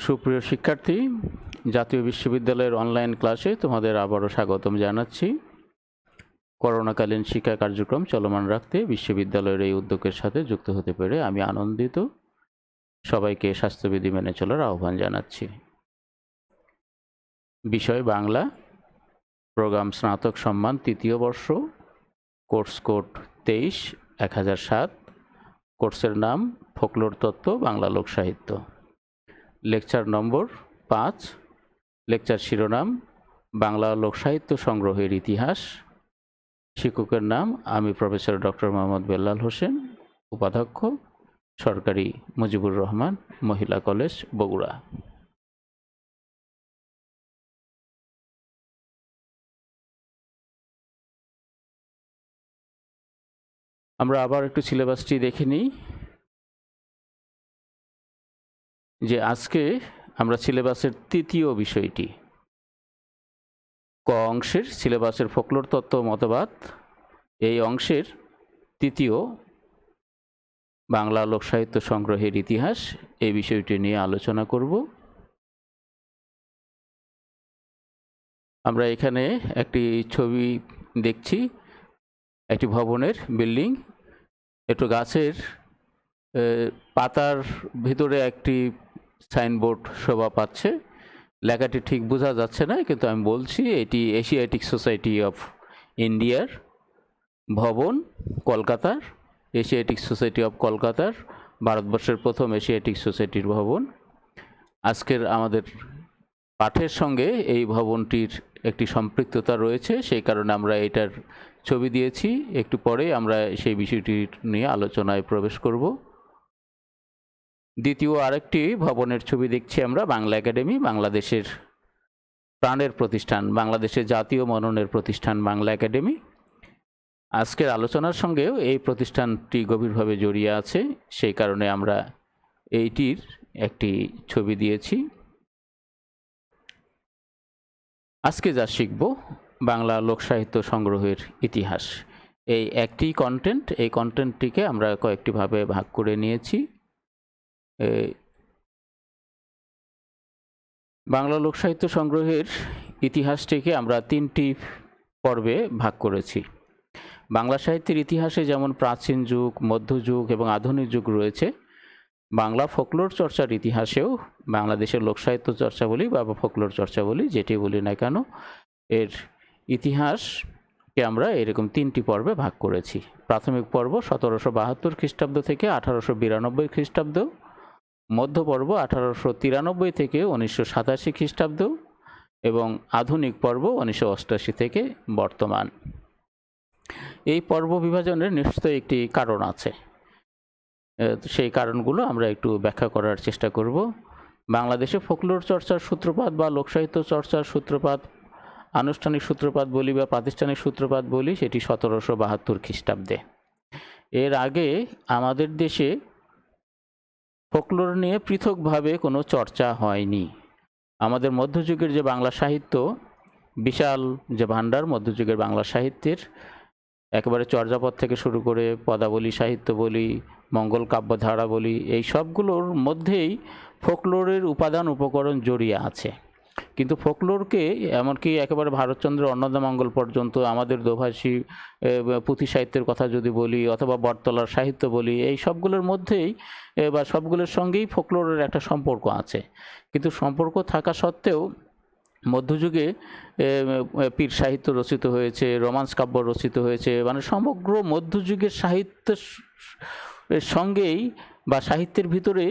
সুপ্রিয় শিক্ষার্থী, জাতীয় বিশ্ববিদ্যালয়ের অনলাইন ক্লাসে তোমাদের আবারও স্বাগতম জানাচ্ছি। করোনাকালীন শিক্ষা কার্যক্রম চলমান রাখতে বিশ্ববিদ্যালয়ের এই উদ্যোগের সাথে যুক্ত হতে পেরে আমি আনন্দিত। সবাইকে স্বাস্থ্যবিধি মেনে চলার আহ্বান জানাচ্ছি। বিষয় বাংলা, প্রোগ্রাম স্নাতক সম্মান তৃতীয় বর্ষ, কোর্স কোড 23-1007, কোর্সের নাম ফোকলোর তত্ত্ব বাংলা লোকসাহিত্য। লেকচার নম্বর 5, লেকচার শিরোনাম বাংলা লোকসাহিত্য সংগ্রহের ইতিহাস। শিক্ষকের নাম আমি প্রফেসর ডক্টর মোহাম্মদ বেল্লাল হোসেন, উপাধ্যক্ষ সরকারি মুজিবুর রহমান মহিলা কলেজ, বগুড়া। আমরা আবার একটু সিলেবাসটি দেখে নিই। যে আজকে আমরা সিলেবাসের তৃতীয় বিষয়টি, ক অংশের সিলেবাসের ফোকলোর তত্ত্ব মতবাদ, এই অংশের তৃতীয় বাংলা লোকসাহিত্য সংগ্রহের ইতিহাস, এই বিষয়টি নিয়ে আলোচনা করব। আমরা এখানে একটি ছবি দেখছি, একটি ভবনের বিল্ডিং, একটু গাছের পাতার ভিতরে একটি সাইনবোর্ড শোভা পাচ্ছে। লেখাটি ঠিক বোঝা যাচ্ছে না, কিন্তু আমি বলছি এটি এশিয়াটিক সোসাইটি অফ ইন্ডিয়ার ভবন, কলকাতার এশিয়াটিক সোসাইটি অফ কলকাতার, ভারতবর্ষের প্রথম এশিয়াটিক সোসাইটির ভবন। আজকের আমাদের পাঠের সঙ্গে এই ভবনটির একটি সম্পৃক্ততা রয়েছে, সেই কারণে আমরা এটার ছবি দিয়েছি। একটু পরে আমরা সেই বিষয়টি নিয়ে আলোচনায় প্রবেশ করব। দ্বিতীয় আরেকটি ভবনের ছবি দেখছি আমরা, বাংলা একাডেমি, বাংলাদেশের প্রাণের প্রতিষ্ঠান, বাংলাদেশের জাতীয় মননের প্রতিষ্ঠান বাংলা একাডেমি। আজকের আলোচনার সঙ্গেও এই প্রতিষ্ঠানটি গভীরভাবে জড়িয়ে আছে, সেই কারণে আমরা এইটির একটি ছবি দিয়েছি। আজকে যা শিখব বাংলা লোকসাহিত্য সংগ্রহের ইতিহাস, এই একটি কন্টেন্ট, এই কন্টেন্টটিকে আমরা কয়েকটি ভাবে ভাগ করে নিয়েছি। বাংলা লোকসাহিত্য সংগ্রহের ইতিহাসটিকে আমরা তিনটি পর্বে ভাগ করেছি। বাংলা সাহিত্যের ইতিহাসে যেমন প্রাচীন যুগ, মধ্যযুগ এবং আধুনিক যুগ রয়েছে, বাংলা ফোকলোর চর্চার ইতিহাসেও বাংলাদেশের লোকসাহিত্য চর্চা বলি বা ফোকলোর চর্চা বলি, যেটি বলি না কেন, এর ইতিহাসকে আমরা এরকম তিনটি পর্বে ভাগ করেছি। প্রাথমিক পর্ব 1772 খ্রিস্টাব্দ থেকে 1892 খ্রিস্টাব্দ, মধ্য পর্ব 1893 থেকে 1987 খ্রিস্টাব্দ এবং আধুনিক পর্ব 1988 থেকে বর্তমান। এই পর্ব বিভাজনের নিশ্চয়ই একটি কারণ আছে, সেই কারণগুলো আমরা একটু ব্যাখ্যা করার চেষ্টা করব। বাংলাদেশে ফোকলোর চর্চার সূত্রপাত বা লোকসাহিত্য চর্চার সূত্রপাত, আনুষ্ঠানিক সূত্রপাত বলি বা প্রাতিষ্ঠানিক সূত্রপাত বলি, সেটি 1772 খ্রিস্টাব্দে। এর আগে আমাদের দেশে ফোকলোর নিয়ে পৃথকভাবে কোনো চর্চা হয়নি। আমাদের মধ্যযুগের যে বাংলা সাহিত্য, বিশাল যে ভাণ্ডার মধ্যযুগের বাংলা সাহিত্যের, একেবারে চর্যাপদ থেকে শুরু করে পদাবলী সাহিত্য বলি, মঙ্গল কাব্যধারা বলি, এই সবগুলোর মধ্যেই ফোকলোরের উপাদান উপকরণ জড়িয়ে আছে। কিন্তু ফোকলোরকে এমনকি একেবারে ভারতচন্দ্রের অন্নদামঙ্গল পর্যন্ত আমাদের দোভাষী পুঁথি সাহিত্যের কথা যদি বলি অথবা বটতলার সাহিত্য বলি, এই সবগুলোর মধ্যেই বা সবগুলোর সঙ্গেই ফোকলোরের একটা সম্পর্ক আছে। কিন্তু সম্পর্ক থাকা সত্ত্বেও মধ্যযুগে পীর সাহিত্য রচিত হয়েছে, রোমান্স কাব্য রচিত হয়েছে, মানে সমগ্র মধ্যযুগের সাহিত্যের সঙ্গেই বা সাহিত্যের ভিতরে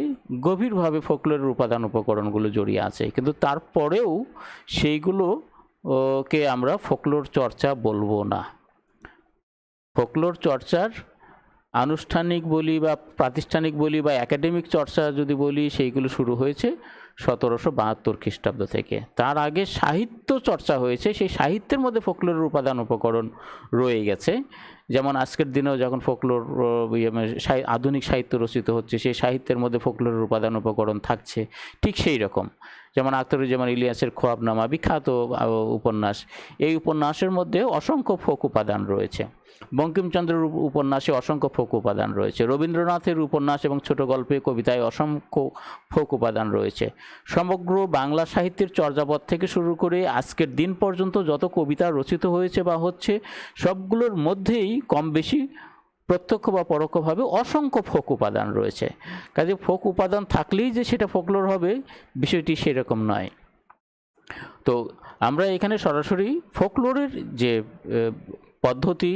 গভীরভাবে ফোকলোরের উপাদান উপকরণগুলো জড়িয়ে আছে। কিন্তু তারপরেও সেইগুলোকে আমরা ফোকলোর চর্চা বলবো না। ফোকলোর চর্চার আনুষ্ঠানিক বলি বা প্রাতিষ্ঠানিক বলি বা একাডেমিক চর্চা যদি বলি, সেইগুলো শুরু হয়েছে 1772 খ্রিস্টাব্দ থেকে। তার আগে সাহিত্য চর্চা হয়েছে, সেই সাহিত্যের মধ্যে ফোকলোরের উপাদান উপকরণ রয়ে গেছে। যেমন আজকের দিনেও যখন ফোকলোর আধুনিক সাহিত্য রচিত হচ্ছে, সেই সাহিত্যের মধ্যে ফোকলোরের উপাদান উপকরণ থাকছে। ঠিক সেই রকম যেমন আখতারুজ্জামান ইলিয়াসের খোয়াবনামা বিখ্যাত উপন্যাস, এই উপন্যাসের মধ্যে অসংখ্য ফোক উপাদান রয়েছে। বঙ্কিমচন্দ্রের উপন্যাসে অসংখ্য ফোক উপাদান রয়েছে, রবীন্দ্রনাথের উপন্যাস এবং ছোট গল্পে কবিতায় অসংখ্য ফোক উপাদান রয়েছে। সমগ্র বাংলা সাহিত্যের চর্যাপদ থেকে শুরু করে আজকের দিন পর্যন্ত যত কবিতা রচিত হয়েছে বা হচ্ছে, সবগুলোর মধ্যেই কম বেশি প্রত্যক্ষ বা পরোক্ষভাবে অসংখ্য ফোক উপাদান রয়েছে। কাজে ফোক উপাদান থাকলেই যে সেটা ফোকলোর হবে, বিষয়টি সেরকম নয়। তো আমরা এখানে সরাসরি ফোকলোরের যে পদ্ধতি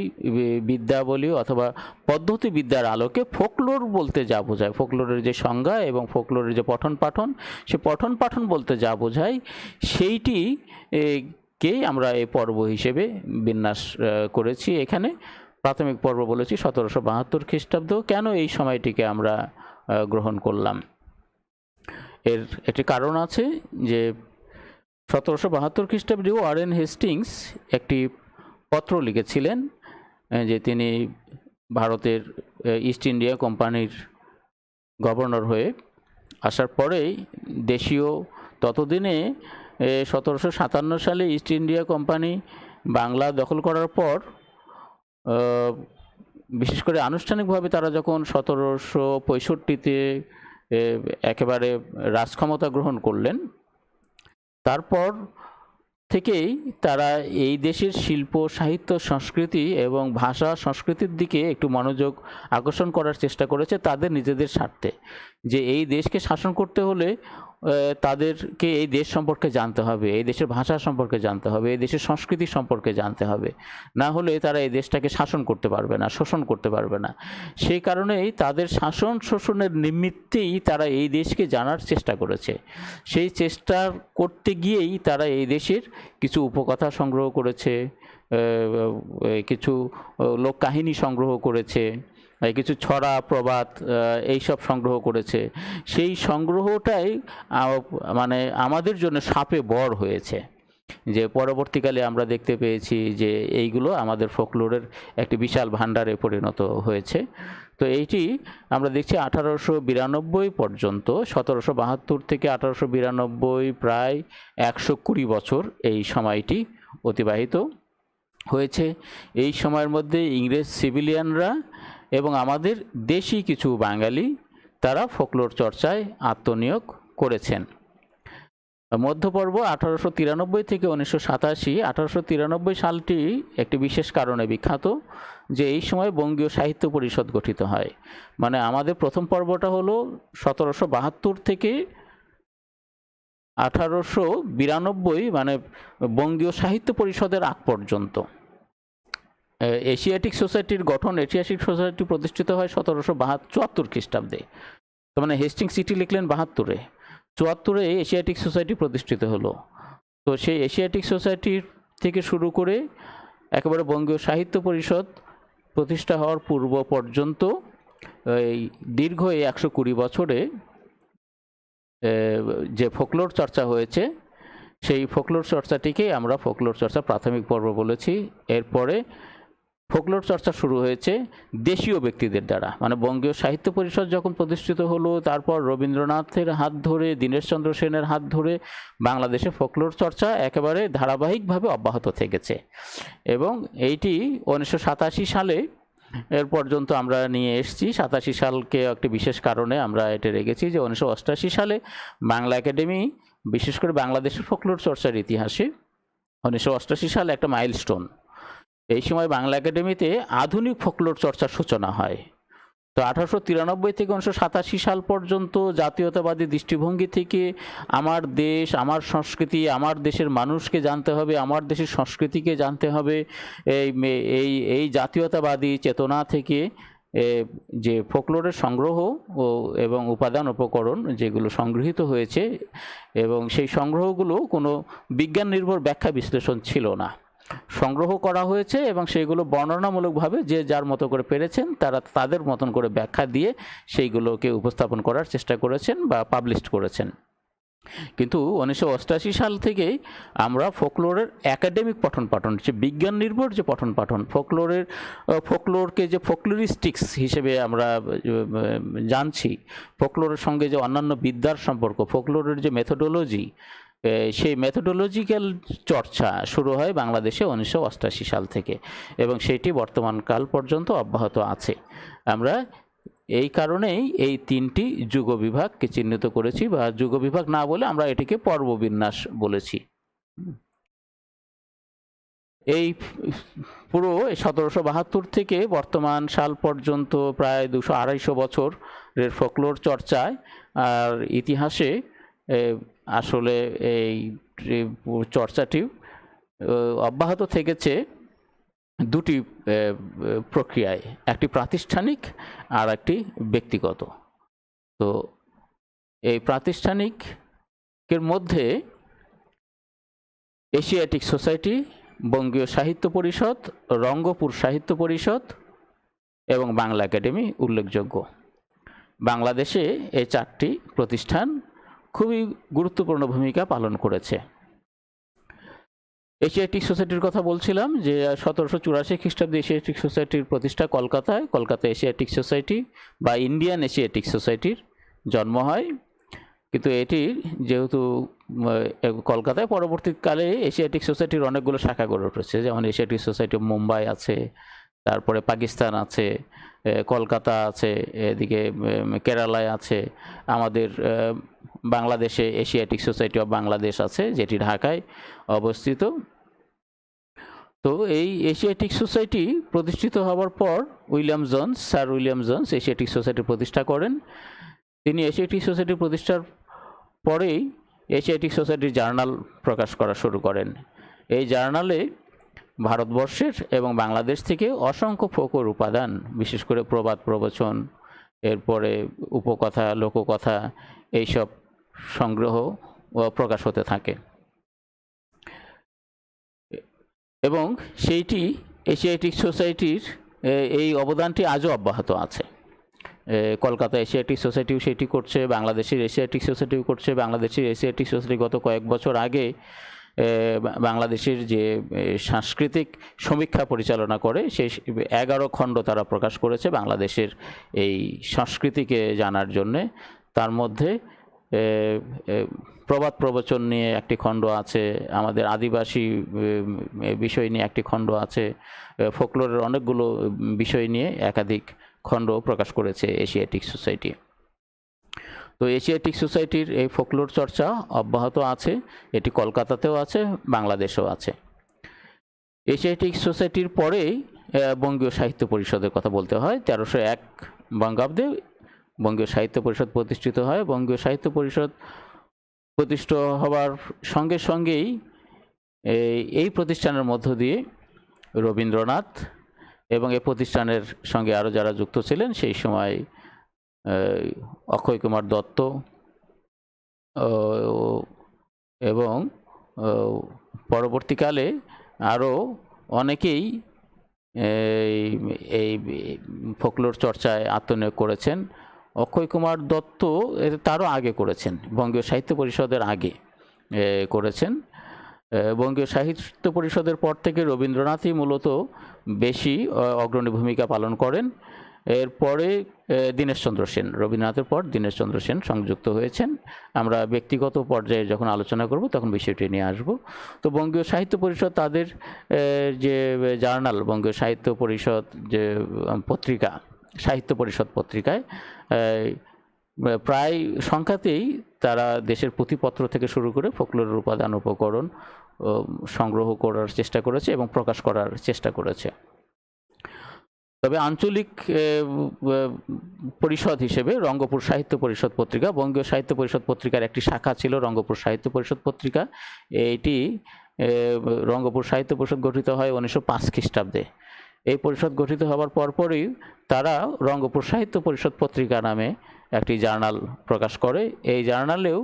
বিদ্যা বলি অথবা পদ্ধতি বিদ্যার আলোকে ফোকলোর বলতে যা বোঝায়, ফোকলোরের যে সংজ্ঞা এবং ফোকলোরের যে পঠন পাঠন, সে পঠন পাঠন বলতে যা বোঝায় সেইটি কেই আমরা এই পর্ব হিসেবে বিন্যাস করেছি। এখানে প্রাথমিক পর্ব বলেছি 1772 খ্রিস্টাব্দ। কেন এই সময়টিকে আমরা গ্রহণ করলাম, এর একটি কারণ আছে যে 1772 খ্রিস্টাব্দে ওয়ারেন হেস্টিংস একটি পত্র লিখেছিলেন যে তিনি ভারতের ইস্ট ইন্ডিয়া কোম্পানির গভর্নর হয়ে আসার পরেই দেশীয়, ততদিনে 1757 সালে ইস্ট ইন্ডিয়া কোম্পানি বাংলা দখল করার পর, বিশেষ করে আনুষ্ঠানিকভাবে তারা যখন 1765-তে একেবারে রাজক্ষমতা গ্রহণ করলেন, তারপর থেকেই তারা এই দেশের শিল্প, সাহিত্য, সংস্কৃতি এবং ভাষা সংস্কৃতির দিকে একটু মনোযোগ আকর্ষণ করার চেষ্টা করেছে তাদের নিজেদের স্বার্থে। যে এই দেশকে শাসন করতে হলে তাদেরকে এই দেশ সম্পর্কে জানতে হবে, এই দেশের ভাষা সম্পর্কে জানতে হবে, এই দেশের সংস্কৃতি সম্পর্কে জানতে হবে, না হলে তারা এই দেশটাকে শাসন করতে পারবে না, শোষণ করতে পারবে না। সেই কারণেই তাদের শাসন শোষণের নিমিত্তেই তারা এই দেশকে জানার চেষ্টা করেছে। সেই চেষ্টা করতে গিয়েই তারা এই দেশের কিছু উপকথা সংগ্রহ করেছে, কিছু লোককাহিনী সংগ্রহ করেছে, কিছু ছড়া প্রবাদ এইসব সংগ্রহ করেছে। সেই সংগ্রহটাই মানে আমাদের জন্য শাপে বর হয়েছে, যে পরবর্তীকালে আমরা দেখতে পেয়েছি যে এইগুলো আমাদের ফোকলোরের একটি বিশাল ভাণ্ডারে পরিণত হয়েছে। তো এইটি আমরা দেখছি 1892 পর্যন্ত, 1772 থেকে 1892, প্রায় 120 বছর এই সময়টি অতিবাহিত হয়েছে। এই সময়ের মধ্যে ইংরেজ সিভিলিয়ানরা এবং আমাদের দেশি কিছু বাঙালি তারা ফোকলোর চর্চায় আত্মনিয়োগ করেছেন। মধ্যপর্ব 1893 থেকে 1987, 1893 সালটি একটি বিশেষ কারণে বিখ্যাত, যে এই সময় বঙ্গীয় সাহিত্য পরিষদ গঠিত হয়। মানে আমাদের প্রথম পর্বটা হলো 1772 থেকে 1892, মানে বঙ্গীয় সাহিত্য পরিষদের আগ পর্যন্ত। এশিয়াটিক সোসাইটির গঠন, এশিয়াটিক সোসাইটি প্রতিষ্ঠিত হয় 1774 খ্রিস্টাব্দে। তো মানে হেস্টিংস চিঠি লিখলেন 72-এ, 74-এ এশিয়াটিক সোসাইটি প্রতিষ্ঠিত হলো। তো সেই এশিয়াটিক সোসাইটির থেকে শুরু করে একেবারে বঙ্গীয় সাহিত্য পরিষদ প্রতিষ্ঠা হওয়ার পূর্ব পর্যন্ত এই দীর্ঘ এই 120 বছরে যে ফোকলোর চর্চা হয়েছে, সেই ফোকলোর চর্চাটিকে আমরা ফোকলোর চর্চা প্রাথমিক পর্ব বলেছি। এরপরে ফোকলোর চর্চা শুরু হয়েছে দেশীয় ব্যক্তিদের দ্বারা, মানে বঙ্গীয় সাহিত্য পরিষদ যখন প্রতিষ্ঠিত হলো, তারপর রবীন্দ্রনাথের হাত ধরে, দীনেশচন্দ্র সেনের হাত ধরে বাংলাদেশে ফোকলোর চর্চা একেবারে ধারাবাহিকভাবে অব্যাহত থেকেছে। এবং এইটি 1987 সালে এর পর্যন্ত আমরা নিয়ে এসেছি। 87 সালকে একটি বিশেষ কারণে আমরা এটা রেখেছি যে 1988 সালে বাংলা একাডেমি, বিশেষ করে বাংলাদেশের ফোকলোর চর্চার ইতিহাসে 1988 সাল একটা মাইলস্টোন। এই সময় বাংলা একাডেমিতে আধুনিক ফোকলোর চর্চার সূচনা হয়। তো 1893 থেকে 1987 সাল পর্যন্ত জাতীয়তাবাদী দৃষ্টিভঙ্গি থেকে আমার দেশ, আমার সংস্কৃতি, আমার দেশের মানুষকে জানতে হবে, আমার দেশের সংস্কৃতিকে জানতে হবে, এই জাতীয়তাবাদী চেতনা থেকে যে ফোকলোরের সংগ্রহ এবং উপাদান উপকরণ যেগুলো সংগৃহীত হয়েছে, এবং সেই সংগ্রহগুলো কোনো বিজ্ঞান নির্ভর ব্যাখ্যা বিশ্লেষণ ছিল না, সংগ্রহ করা হয়েছে এবং সেইগুলো বর্ণনামূলকভাবে যে যার মতো করে পেরেছেন তারা তাদের মতন করে ব্যাখ্যা দিয়ে সেইগুলোকে উপস্থাপন করার চেষ্টা করেছেন বা পাবলিশ করেছেন। কিন্তু 1988 সাল থেকেই আমরা ফোকলোরের একাডেমিক পঠন পাঠন, যে বিজ্ঞান নির্ভর যে পঠন পাঠন, ফোকলোরকে যে ফোকলোরিস্টিক্স হিসেবে আমরা জানছি, ফোকলোরের সঙ্গে যে অন্যান্য বিদ্যার সম্পর্ক, ফোকলোরের যে মেথোডোলজি, সেই মেথোডোলজিক্যাল চর্চা শুরু হয় বাংলাদেশে 1988 সাল থেকে এবং সেটি বর্তমানকাল পর্যন্ত অব্যাহত আছে। আমরা এই কারণেই এই 3টি যুগ বিভাগকে চিহ্নিত করেছি, বা যুগ বিভাগ না বলে আমরা এটিকে পর্ববিন্যাস বলেছি। এই পুরো 1772 থেকে বর্তমান সাল পর্যন্ত প্রায় 200-250 বছরের ফোকলোর চর্চায় আর ইতিহাসে আসলে এই চর্চাটি অব্যাহত থেকেছে দুটি প্রক্রিয়ায়, একটি প্রাতিষ্ঠানিক আর একটি ব্যক্তিগত। তো এই প্রাতিষ্ঠানিকের মধ্যে এশিয়াটিক সোসাইটি, বঙ্গীয় সাহিত্য পরিষদ, রঙ্গপুর সাহিত্য পরিষদ এবং বাংলা একাডেমি উল্লেখযোগ্য। বাংলাদেশে এই 4টি প্রতিষ্ঠান খুবই গুরুত্বপূর্ণ ভূমিকা পালন করেছে। এশিয়াটিক সোসাইটির কথা বলছিলাম যে 1784 খ্রিস্টাব্দে এশিয়াটিক সোসাইটির প্রতিষ্ঠা কলকাতায় এশিয়াটিক সোসাইটি বা ইন্ডিয়ান এশিয়াটিক সোসাইটির জন্ম হয়। কিন্তু এটির যেহেতু কলকাতায় পরবর্তীকালে এশিয়াটিক সোসাইটির অনেকগুলো শাখা গড়ে উঠেছে, যেমন এশিয়াটিক সোসাইটি মুম্বাই আছে, তারপরে পাকিস্তান আছে, কলকাতা আছে, এদিকে কেরালায় আছে, আমাদের বাংলাদেশে এশিয়াটিক সোসাইটি অফ বাংলাদেশ আছে, যেটি ঢাকায় অবস্থিত। তো এই এশিয়াটিক সোসাইটি প্রতিষ্ঠিত হওয়ার পর sir William Jones Asiatic society প্রতিষ্ঠা করেন। তিনি এশিয়াটিক সোসাইটি প্রতিষ্ঠার পরেই এশিয়াটিক সোসাইটির জার্নাল প্রকাশ করা শুরু করেন। এই জার্নালে ভারতবর্ষের এবং বাংলাদেশ থেকে অসংখ্য ফোকর উপাদান, বিশেষ করে প্রবাদ প্রবচন, এরপরে উপকথা, লোককথা, এইসব সংগ্রহ প্রকাশ হতে থাকে এবং সেইটি এশিয়াটিক সোসাইটির এই অবদানটি আজও অব্যাহত আছে। কলকাতা এশিয়াটিক সোসাইটিও সেটি করছে, বাংলাদেশের এশিয়াটিক সোসাইটিও করছে। বাংলাদেশের এশিয়াটিক সোসাইটি গত কয়েক বছর আগে বাংলাদেশের যে সাংস্কৃতিক সমীক্ষা পরিচালনা করে সেই 11 খণ্ড তারা প্রকাশ করেছে বাংলাদেশের এই সংস্কৃতিকে জানার জন্যে। তার মধ্যে প্রবাদ প্রবচন নিয়ে একটি খণ্ড আছে, আমাদের আদিবাসী বিষয় নিয়ে একটি খণ্ড আছে, ফোকলোরের অনেকগুলো বিষয় নিয়ে একাধিক খণ্ড প্রকাশ করেছে এশিয়াটিক সোসাইটি। তো এশিয়াটিক সোসাইটির এই ফোকলোর চর্চা অব্যাহত আছে, এটি কলকাতাতেও আছে, বাংলাদেশেও আছে। এশিয়াটিক সোসাইটির পরেই বঙ্গীয় সাহিত্য পরিষদের কথা বলতে হয়। 1301 বঙ্গাব্দে বঙ্গীয় সাহিত্য পরিষদ প্রতিষ্ঠিত হয়। বঙ্গীয় সাহিত্য পরিষদ প্রতিষ্ঠা হওয়ার সঙ্গে সঙ্গেই এই প্রতিষ্ঠানের মধ্য দিয়ে রবীন্দ্রনাথ এবং এই প্রতিষ্ঠানের সঙ্গে আরও যারা যুক্ত ছিলেন সেই সময় অক্ষয় কুমার দত্ত এবং পরবর্তীকালে আরও অনেকেই এই ফোকলোর চর্চায় আত্মনিয়োগ করেছেন। অক্ষয় কুমার দত্ত তারও আগে করেছেন, বঙ্গীয় সাহিত্য পরিষদের আগে করেছেন। বঙ্গীয় সাহিত্য পরিষদের পর থেকে রবীন্দ্রনাথই মূলত বেশি অগ্রণী ভূমিকা পালন করেন। এরপরে দীনেশচন্দ্র সেন, রবীন্দ্রনাথের পর দীনেশচন্দ্র সেন সংযুক্ত হয়েছেন। আমরা ব্যক্তিগত পর্যায়ে যখন আলোচনা করব তখন বিষয়টি নিয়ে আসব। তো বঙ্গীয় সাহিত্য পরিষদ তাদের যে জার্নাল, বঙ্গীয় সাহিত্য পরিষদ যে পত্রিকা, সাহিত্য পরিষদ পত্রিকায় প্রায় সংখ্যাতেই তারা দেশের পুঁথিপত্র থেকে শুরু করে ফোকলোরের উপাদান উপকরণ সংগ্রহ করার চেষ্টা করেছে এবং প্রকাশ করার চেষ্টা করেছে। তবে আঞ্চলিক পরিষদ হিসেবে রঙ্গপুর সাহিত্য পরিষদ পত্রিকা, বঙ্গীয় সাহিত্য পরিষদ পত্রিকার একটি শাখা ছিল রঙ্গপুর সাহিত্য পরিষদ পত্রিকা। এটি রঙ্গপুর সাহিত্য পরিষদ গঠিত হয় 1905 খ্রিস্টাব্দে। এই পরিষদ গঠিত হওয়ার পরপরই তারা রঙ্গপুর সাহিত্য পরিষদ পত্রিকা নামে একটি জার্নাল প্রকাশ করে। এই জার্নালেও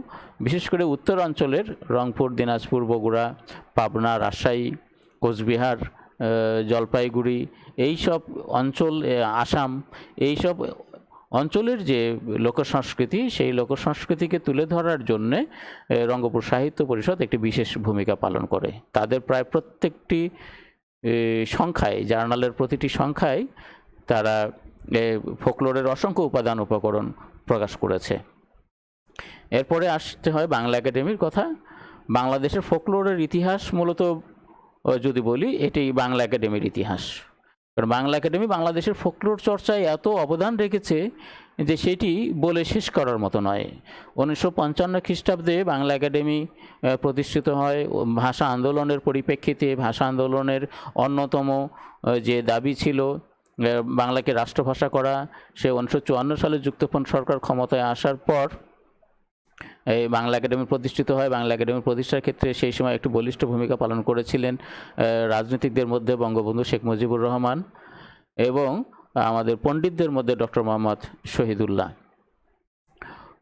বিশেষ করে উত্তরাঞ্চলের রংপুর, দিনাজপুর, বগুড়া, পাবনা, রাজশাহী, কোচবিহার, জলপাইগুড়ি, এইসব অঞ্চল, আসাম, এইসব অঞ্চলের যে লোকসংস্কৃতি, সেই লোকসংস্কৃতিকে তুলে ধরার জন্যে রঙ্গপুর সাহিত্য পরিষদ একটি বিশেষ ভূমিকা পালন করে। তাদের প্রায় প্রত্যেকটি সংখ্যায়, জার্নালের প্রতিটি সংখ্যায় তারা ফোকলোরের অসংখ্য উপাদান উপকরণ প্রকাশ করেছে। এরপরে আসতে হয় বাংলা একাডেমির কথা। বাংলাদেশের ফোকলোরের ইতিহাস মূলত যদি বলি, এটি বাংলা একাডেমির ইতিহাস। কারণ বাংলা একাডেমি বাংলাদেশের ফোকলোর চর্চায় এত অবদান রেখেছে যে সেটি বলে শেষ করার মতো নয়। 1955 খ্রিস্টাব্দে বাংলা একাডেমি প্রতিষ্ঠিত হয়। ভাষা আন্দোলনের পরিপ্রেক্ষিতে ভাষা আন্দোলনের অন্যতম যে দাবি ছিল বাংলাকে রাষ্ট্রভাষা করা, সে 1954 সালে যুক্তফ্রন্ট সরকার ক্ষমতায় আসার পর এই বাংলা একাডেমি প্রতিষ্ঠিত হয়। বাংলা একাডেমি প্রতিষ্ঠার ক্ষেত্রে সেই সময় একটি বলিষ্ঠ ভূমিকা পালন করেছিলেন রাজনীতিকদের মধ্যে বঙ্গবন্ধু শেখ মুজিবুর রহমান এবং আমাদের পণ্ডিতদের মধ্যে ডক্টর মোহাম্মদ শহীদুল্লাহ।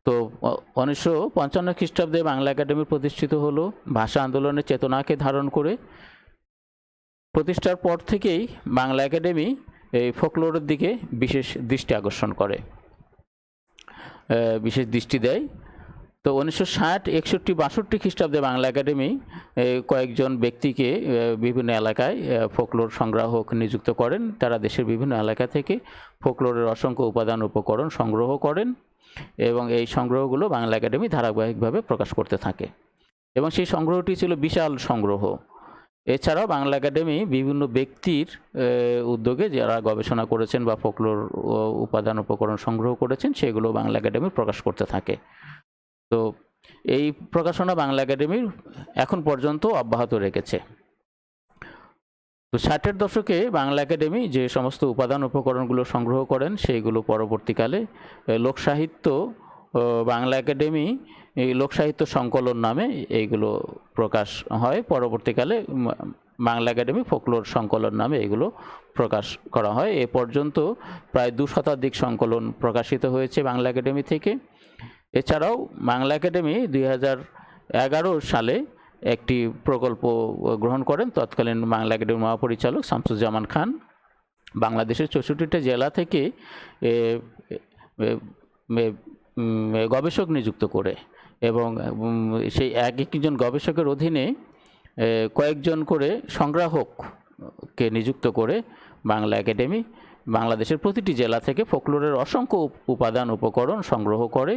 তো 1955 খ্রিস্টাব্দে বাংলা একাডেমি প্রতিষ্ঠিত হলো ভাষা আন্দোলনের চেতনাকে ধারণ করে। প্রতিষ্ঠার পর থেকেই বাংলা একাডেমি এই ফোকলোরের দিকে বিশেষ দৃষ্টি আকর্ষণ করে, বিশেষ দৃষ্টি দেয়। তো 1960, 61, 62 খ্রিস্টাব্দে বাংলা একাডেমি কয়েকজন ব্যক্তিকে বিভিন্ন এলাকায় ফোকলোর সংগ্রাহক নিযুক্ত করেন। তারা দেশের বিভিন্ন এলাকা থেকে ফোকলোরের অসংখ্য উপাদান উপকরণ সংগ্রহ করেন এবং এই সংগ্রহগুলো বাংলা একাডেমি ধারাবাহিকভাবে প্রকাশ করতে থাকে এবং সেই সংগ্রহটি ছিল বিশাল সংগ্রহ। এছাড়াও বাংলা একাডেমি বিভিন্ন ব্যক্তির উদ্যোগে যারা গবেষণা করেছেন বা ফোকলোর উপাদান উপকরণ সংগ্রহ করেছেন সেগুলো বাংলা একাডেমি প্রকাশ করতে থাকে। তো এই প্রকাশনা বাংলা একাডেমির এখন পর্যন্ত অব্যাহত রেখেছে। তো 60-এর দশকে বাংলা একাডেমি যে সমস্ত উপাদান উপকরণগুলো সংগ্রহ করেন সেইগুলো পরবর্তীকালে লোকসাহিত্য বাংলা একাডেমি লোকসাহিত্য সংকলন নামে এইগুলো প্রকাশ হয়। পরবর্তীকালে বাংলা একাডেমি ফোকলোর সংকলন নামে এগুলো প্রকাশ করা হয়। এ পর্যন্ত প্রায় 2 শতাধিক সংকলন প্রকাশিত হয়েছে বাংলা একাডেমি থেকে। এছাড়াও বাংলা একাডেমি 2011 সালে একটি প্রকল্প গ্রহণ করেন তৎকালীন বাংলা একাডেমির মহাপরিচালক শামসুজ্জামান খান। বাংলাদেশের 64টা জেলা থেকে গবেষক নিযুক্ত করে এবং সেই একজন গবেষকের অধীনে কয়েকজন করে সংগ্রাহককে নিযুক্ত করে বাংলা একাডেমি বাংলাদেশের প্রতিটি জেলা থেকে ফোকলোরের অসংখ্য উপাদান উপকরণ সংগ্রহ করে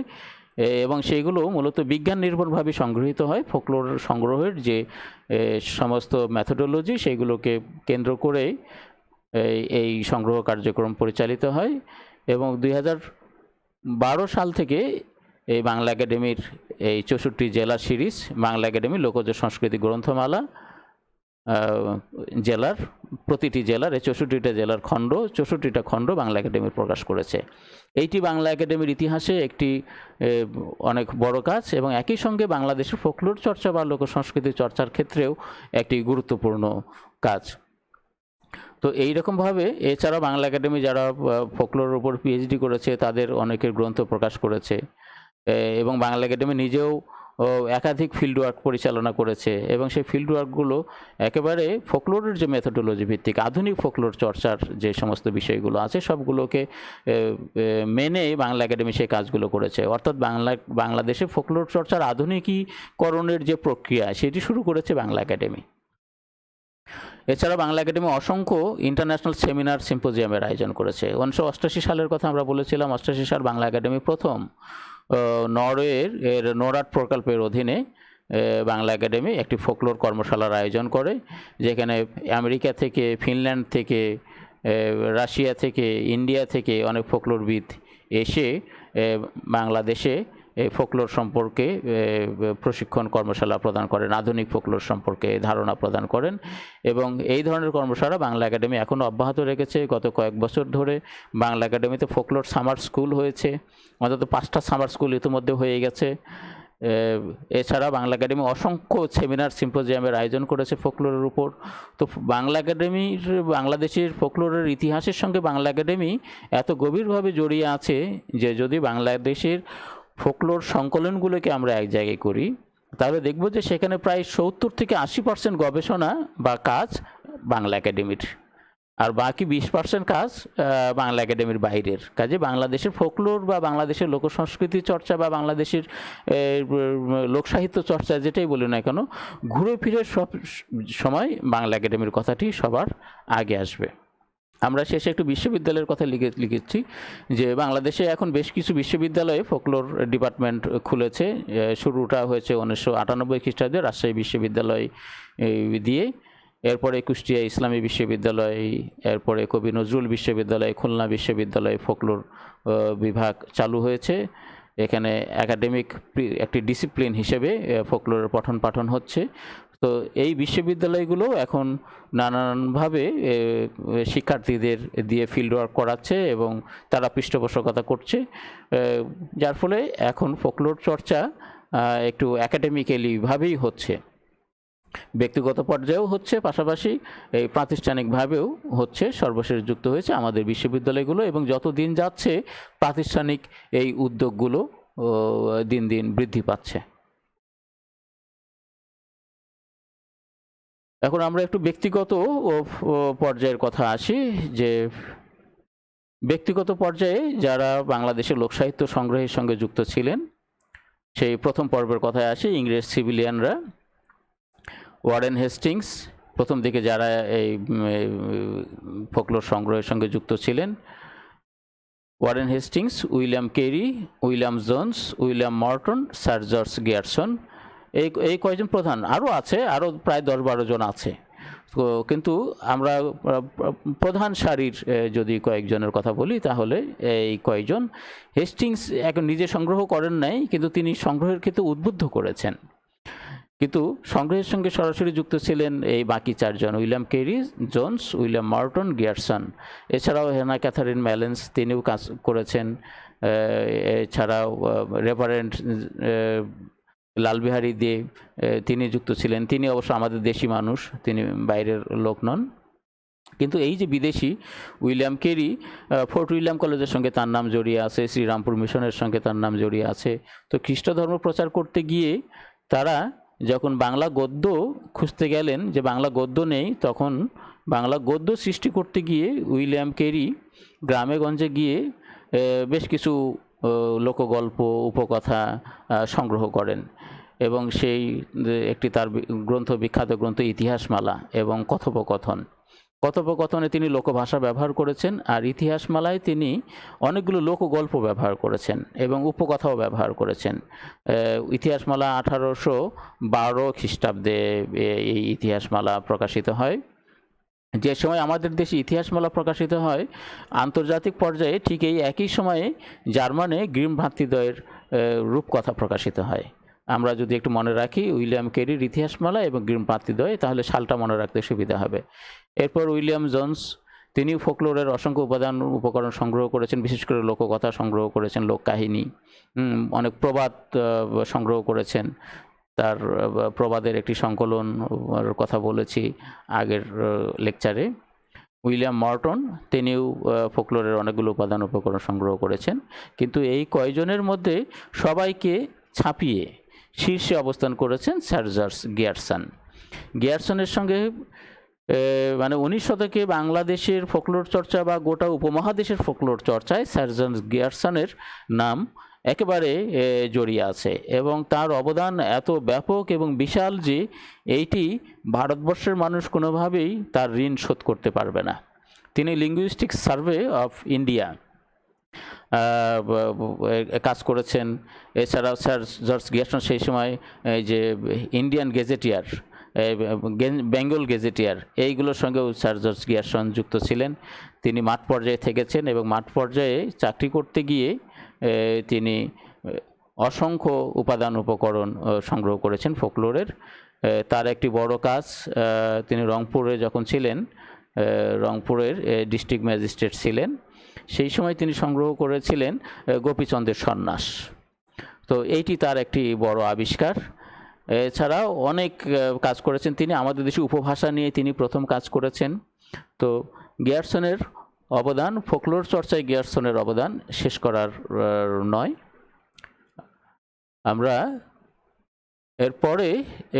এবং সেইগুলো মূলত বিজ্ঞান নির্ভরভাবে সংগৃহীত হয়। ফোকলোর সংগ্রহের যে সমস্ত মেথোডোলজি সেইগুলোকে কেন্দ্র করে এই সংগ্রহ কার্যক্রম পরিচালিত হয় এবং 2012 সাল থেকে এই বাংলা একাডেমির এই 64 জেলা সিরিজ বাংলা একাডেমি লোকজ সংস্কৃতি গ্রন্থমালা জেলার প্রতিটি জেলার 64টা জেলার খণ্ড 64টা খণ্ড বাংলা একাডেমির প্রকাশ করেছে। এইটি বাংলা একাডেমির ইতিহাসে একটি অনেক বড় কাজ এবং একই সঙ্গে বাংলাদেশের ফোকলোর চর্চা বা লোক সংস্কৃতি চর্চার ক্ষেত্রেও একটি গুরুত্বপূর্ণ কাজ। তো এই রকমভাবে এছাড়া বাংলা একাডেমি যারা ফোকলোরের উপর পিএইচডি করেছে তাদের অনেকের গ্রন্থ প্রকাশ করেছে এবং বাংলা একাডেমি নিজেও একাধিক ফিল্ড ওয়ার্ক পরিচালনা করেছে এবং সেই ফিল্ড ওয়ার্কগুলো একেবারে ফোকলোরের যে মেথোডোলজি ভিত্তিক আধুনিক ফোকলোর চর্চার যে সমস্ত বিষয়গুলো আছে সবগুলোকে মেনে বাংলা একাডেমি সেই কাজগুলো করেছে। অর্থাৎ বাংলাদেশে ফোকলোর চর্চার আধুনিকীকরণের যে প্রক্রিয়া সেটি শুরু করেছে বাংলা একাডেমি। এছাড়া বাংলা একাডেমি অসংখ্য ইন্টারন্যাশনাল সেমিনার সিম্পোজিয়ামের আয়োজন করেছে। 1988 সালের কথা আমরা বলেছিলাম। 88 সাল বাংলা একাডেমি প্রথম নরওয়ের নোরাট প্রকল্পের অধীনে বাংলা একাডেমি একটি ফোকলোর কর্মশালার আয়োজন করে, যেখানে আমেরিকা থেকে, ফিনল্যান্ড থেকে, রাশিয়া থেকে, ইন্ডিয়া থেকে অনেক ফোকলোরবিদ এসে বাংলাদেশে ফোকলোর সম্পর্কে প্রশিক্ষণ কর্মশালা প্রদান করেন, আধুনিক ফোকলোর সম্পর্কে ধারণা প্রদান করেন এবং এই ধরনের কর্মশালা বাংলা একাডেমি এখনও অব্যাহত রেখেছে। গত কয়েক বছর ধরে বাংলা একাডেমিতে ফোকলোর সামার স্কুল হয়েছে, অন্তত 5টা সামার স্কুল ইতিমধ্যে হয়ে গেছে। এছাড়া বাংলা একাডেমি অসংখ্য সেমিনার সিম্পোজিয়ামের আয়োজন করেছে ফোকলোরের উপর। তো বাংলা একাডেমির বাংলাদেশের ফোকলোরের ইতিহাসের সঙ্গে বাংলা একাডেমি এত গভীরভাবে জড়িয়ে আছে যে যদি বাংলাদেশের ফোকলোর সংকলনগুলোকে আমরা এক জায়গায় করি তাহলে দেখব যে সেখানে প্রায় 70 থেকে 80% গবেষণা বা কাজ বাংলা একাডেমির, আর বাকি 20% কাজ বাংলা একাডেমির বাইরের। কাজে বাংলাদেশের ফোকলোর বা বাংলাদেশের লোকসংস্কৃতি চর্চা বা বাংলাদেশের লোকসাহিত্য চর্চা যেটাই বলি না কেন, ঘুরে ফিরে সব সময় বাংলা একাডেমির কথাটি সবার আগে আসবে। আমরা শেষে একটু বিশ্ববিদ্যালয়ের কথা লিখেছি যে বাংলাদেশে এখন বেশ কিছু বিশ্ববিদ্যালয়ে ফোকলোর ডিপার্টমেন্ট খুলেছে। শুরুটা হয়েছে 1998 খ্রিস্টাব্দে রাজশাহী বিশ্ববিদ্যালয় দিয়ে এরপরে কুষ্টিয়া ইসলামী বিশ্ববিদ্যালয়, এরপরে কবি নজরুল বিশ্ববিদ্যালয়, খুলনা বিশ্ববিদ্যালয় ফোকলোর বিভাগ চালু হয়েছে। এখানে একাডেমিক একটি ডিসিপ্লিন হিসেবে ফোকলোরের পঠন পাঠন হচ্ছে। তো এই বিশ্ববিদ্যালয়গুলো এখন নানানভাবে শিক্ষার্থীদের দিয়ে ফিল্ড ওয়ার্ক করাচ্ছে এবং তারা পৃষ্ঠপোষকতা করছে, যার ফলে এখন ফোকলোর চর্চা একটু একাডেমিক্যালিভাবেই হচ্ছে, ব্যক্তিগত পর্যায়েও হচ্ছে, পাশাপাশি এই প্রাতিষ্ঠানিকভাবেও হচ্ছে। সর্বশেষ যুক্ত হয়েছে আমাদের বিশ্ববিদ্যালয়গুলো এবং যত দিন যাচ্ছে প্রাতিষ্ঠানিক এই উদ্যোগগুলো দিন দিন বৃদ্ধি পাচ্ছে। এখন আমরা একটু ব্যক্তিগত পর্যায়ের কথা আসি, যে ব্যক্তিগত পর্যায়ে যারা বাংলাদেশের লোকসাহিত্য সংগ্রহের সঙ্গে যুক্ত ছিলেন সেই প্রথম পর্বের কথায় আসি। ইংরেজ সিভিলিয়ানরা, ওয়ারেন হেস্টিংস প্রথম দিকে যারা এই ফোকলোর সংগ্রহের সঙ্গে যুক্ত ছিলেন, Warren Hastings, William Carey, William Jones, William Morton, sir George Grierson, এই কয়েকজন প্রধান। আরও আছে, আরও প্রায় 10-12 জন আছে, কিন্তু আমরা প্রধান সারির যদি কয়েকজনের কথা বলি তাহলে এই কয়েকজন। হেস্টিংস এখন নিজে সংগ্রহ করেন নাই, কিন্তু তিনি সংগ্রহের ক্ষেত্রে উদ্বুদ্ধ করেছেন। কিন্তু সংগ্রহের সঙ্গে সরাসরি যুক্ত ছিলেন এই বাকি 4 জন, William Carey, Jones, William মর্টন, Grierson. এছাড়াও হেনা ক্যাথারিন ম্যালেন্স, তিনিও কাজ করেছেন। এছাড়াও রেভারেন্ড লালবিহারী দে, তিনি যুক্ত ছিলেন। তিনি অবশ্য আমাদের দেশি মানুষ, তিনি বাইরের লোক নন। কিন্তু এই যে বিদেশি উইলিয়াম কেরি, ফোর্ট উইলিয়াম কলেজের সঙ্গে তার নাম জড়িয়ে আছে, শ্রীরামপুর মিশনের সঙ্গে তার নাম জড়িয়ে আছে। তো খ্রিস্ট ধর্ম প্রচার করতে গিয়ে তারা যখন বাংলা গদ্য খুঁজতে গেলেন, যে বাংলা গদ্য নেই, তখন বাংলা গদ্য সৃষ্টি করতে গিয়ে উইলিয়াম কেরি গ্রামে গঞ্জে গিয়ে বেশ কিছু লোকগল্প, উপকথা সংগ্রহ করেন এবং সেই একটি তার গ্রন্থ, বিখ্যাত গ্রন্থ ইতিহাসমালা এবং কথোপকথনে তিনি লোকভাষা ব্যবহার করেছেন, আর ইতিহাসমালায় তিনি অনেকগুলো লোকগল্প ব্যবহার করেছেন এবং উপকথাও ব্যবহার করেছেন। ইতিহাসমালা 1812 খ্রিস্টাব্দে এই ইতিহাসমালা প্রকাশিত হয়। যে সময় আমাদের দেশে ইতিহাসমালা প্রকাশিত হয়, আন্তর্জাতিক পর্যায়ে ঠিক এই একই সময়ে জার্মানে গ্রিম ভ্রাতৃদ্বয়ের রূপকথা প্রকাশিত হয়। আমরা যদি একটু মনে রাখি উইলিয়াম কেরির ইতিহাসমালা এবং গ্রিম ভ্রাতৃদ্বয়, তাহলে সালটা মনে রাখতে সুবিধা হবে। এরপর উইলিয়াম জোন্স, তিনি ফোকলোরের অসংখ্য উপকরণ সংগ্রহ করেছেন, বিশেষ করে লোককথা সংগ্রহ করেছেন, লোককাহিনী, অনেক প্রবাদ সংগ্রহ করেছেন। তার প্রবাদের একটি সংকলন কথা বলেছি আগের লেকচারে। উইলিয়াম মর্টন, তিনিও ফোকলোরের অনেকগুলো উপাদান উপকরণ সংগ্রহ করেছেন। কিন্তু এই কয়জনের মধ্যে সবাইকে ছাপিয়ে শীর্ষে অবস্থান করেছেন স্যার জর্জ গিয়ারসন। গিয়ারসনের সঙ্গে মানে 19 শতকে বাংলাদেশের ফোকলোর চর্চা বা গোটা উপমহাদেশের ফোকলোর চর্চায় স্যার জর্জ গিয়ারসনের নাম একেবারে জড়িয়ে আছে এবং তার অবদান এত ব্যাপক এবং বিশাল যে এইটি ভারতবর্ষের মানুষ কোনোভাবেই তার ঋণ শোধ করতে পারবে না। তিনি লিঙ্গুইস্টিক সার্ভে অফ ইন্ডিয়া কাজ করেছেন। এছাড়াও স্যার জর্জ গিয়ারসন সেই সময় যে ইন্ডিয়ান গেজেটিয়ার, বেঙ্গল গেজেটিয়ার, এইগুলোর সঙ্গেও স্যার জর্জ গিয়ারসন যুক্ত ছিলেন। তিনি মাঠ পর্যায়ে থেকেছেন এবং মাঠ পর্যায়ে চাকরি করতে গিয়ে তিনি অসংখ্য উপাদান উপকরণ সংগ্রহ করেছেন ফোকলোরের। তার একটি বড় কাজ, তিনি রংপুরে যখন ছিলেন, রংপুরের ডিস্ট্রিক্ট ম্যাজিস্ট্রেট ছিলেন, সেই সময় তিনি সংগ্রহ করেছিলেন গোপীচন্দ্রের সন্ন্যাস। তো এইটি তার একটি বড় আবিষ্কার। এছাড়াও অনেক কাজ করেছেন তিনি। আমাদের দেশে উপভাষা নিয়ে তিনি প্রথম কাজ করেছেন। তো গিয়ারসনের অবদান, ফোকলোর চর্চায় গিয়ারসনের অবদান শেষ করার নয়। আমরা এরপরে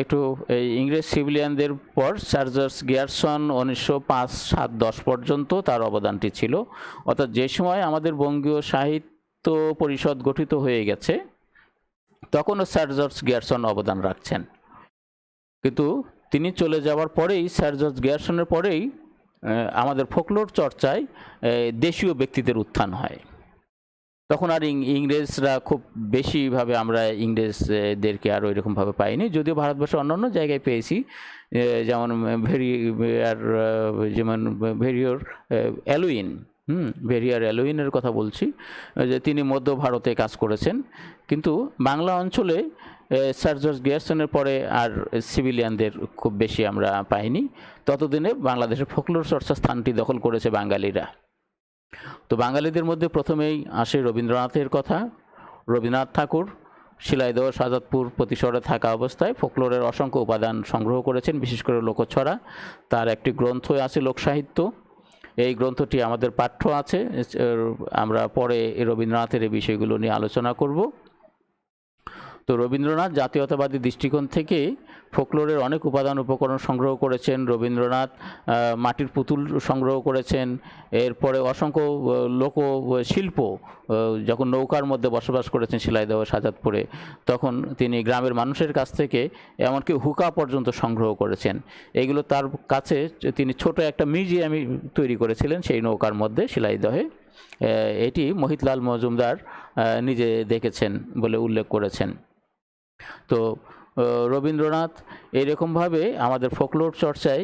একটু এই ইংরেজ সিভিলিয়ানদের পর স্যার জর্জ গিয়ারসন 1905, 7, 10 পর্যন্ত তার অবদানটি ছিল। অর্থাৎ যে সময় আমাদের বঙ্গীয় সাহিত্য পরিষদ গঠিত হয়ে গেছে তখনও স্যার জর্জ গিয়ারসন অবদান রাখছেন। কিন্তু তিনি চলে যাওয়ার পরেই, স্যার জর্জ গিয়ারসনের পরেই আমাদের ফোকলোর চর্চায় দেশীয় ব্যক্তিদের উত্থান হয়। তখন আর ইংরেজরা খুব বেশিভাবে আমরা ইংরেজদেরকে আর ওই রকমভাবে পাইনি, যদিও ভারতবর্ষের অন্যান্য জায়গায় পেয়েছি, যেমন ভেরিয়র অ্যালুইন, ভেরিয়ার অ্যালুইনের কথা বলছি, যে তিনি মধ্য ভারতে কাজ করেছেন। কিন্তু বাংলা অঞ্চলে স্যার জর্জ গ্রিয়ারসনের পরে আর সিভিলিয়ানদের খুব বেশি আমরা পাইনি। ততদিনে বাংলাদেশের ফোকলোর চর্চা স্থানটি দখল করেছে বাঙালিরা। তো বাঙালিদের মধ্যে প্রথমেই আসে রবীন্দ্রনাথের কথা। রবীন্দ্রনাথ ঠাকুর শিলাইদহ, শাহজাদপুর প্রতিশহরে থাকা অবস্থায় ফোকলোরের অসংখ্য উপাদান সংগ্রহ করেছেন, বিশেষ করে লোকছড়া। তার একটি গ্রন্থ আছে লোকসাহিত্য। এই গ্রন্থটি আমাদের পাঠ্য আছে। আমরা পরে রবীন্দ্রনাথের এই বিষয়গুলো নিয়ে আলোচনা করব। তো রবীন্দ্রনাথ জাতীয়তাবাদী দৃষ্টিকোণ থেকে ফোকলোরের অনেক উপাদান উপকরণ সংগ্রহ করেছেন। রবীন্দ্রনাথ মাটির পুতুল সংগ্রহ করেছেন। এরপরে অসংখ্য লোকশিল্প, যখন নৌকার মধ্যে বসবাস করেছেন শিলাইদহ, শাহজাদপুরে, তখন তিনি গ্রামের মানুষের কাছ থেকে এমনকি হুকা পর্যন্ত সংগ্রহ করেছেন। এগুলো তার কাছে তিনি ছোট একটা মিউজিয়াম তৈরি করেছিলেন সেই নৌকার মধ্যে শিলাইদহে। এটি মোহিতলাল মজুমদার নিজে দেখেছেন বলে উল্লেখ করেছেন। তো রবীন্দ্রনাথ এরকমভাবে আমাদের ফোকলোর চর্চায়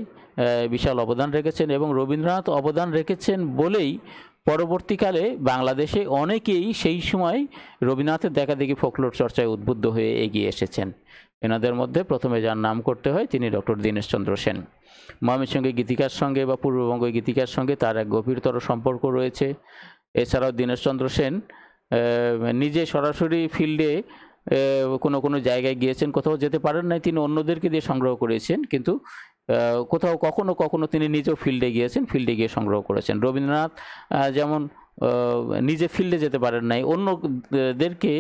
বিশাল অবদান রেখেছেন, এবং রবীন্দ্রনাথ অবদান রেখেছেন বলেই পরবর্তীকালে বাংলাদেশে অনেকেই সেই সময় রবীন্দ্রনাথের দেখাদেখি ফোকলোর চর্চায় উদ্বুদ্ধ হয়ে এগিয়ে এসেছেন। এনাদের মধ্যে প্রথমে যার নাম করতে হয় তিনি ডক্টর দীনেশচন্দ্র সেন। ময়মনসিংহের গীতিকার সঙ্গে বা পূর্ববঙ্গ গীতিকার সঙ্গে তার এক গভীরতর সম্পর্ক রয়েছে। এছাড়াও দীনেশচন্দ্র সেন নিজে সরাসরি ফিল্ডে কোনো জায়গায় গিয়েছেন, কোথাও যেতে পারেন নাই, তিনি অন্যদেরকে দিয়ে সংগ্রহ করেছেন, কিন্তু কোথাও কখনো তিনি নিজেও ফিল্ডে গিয়েছেন, ফিল্ডে গিয়ে সংগ্রহ করেছেন। রবীন্দ্রনাথ যেমন নিজে ফিল্ডে যেতে পারেন নাই, অন্যদেরকে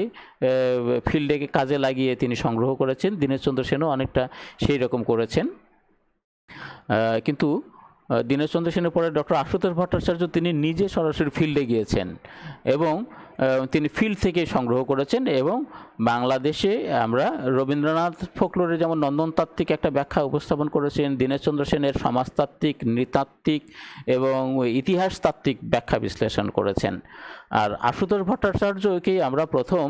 ফিল্ডে কাজে লাগিয়ে তিনি সংগ্রহ করেছেন। দীনেশচন্দ্র সেনও অনেকটা সেই রকম করেছেন। কিন্তু দীনেশচন্দ্র সেনের পরে ডক্টর আশুতোষ ভট্টাচার্য তিনি নিজে সরাসরি ফিল্ডে গিয়েছেন এবং তিনি ফিল্ড থেকে সংগ্রহ করেছেন। এবং বাংলাদেশে আমরা রবীন্দ্রনাথ ফোকলোরে যেমন নন্দনতাত্ত্বিক একটা ব্যাখ্যা উপস্থাপন করেছেন, দীনেশচন্দ্র সেনের সমাজতাত্ত্বিক, নৃতাত্ত্বিক এবং ইতিহাসতাত্ত্বিক ব্যাখ্যা বিশ্লেষণ করেছেন। আর আশুতোষ ভট্টাচার্যকে আমরা প্রথম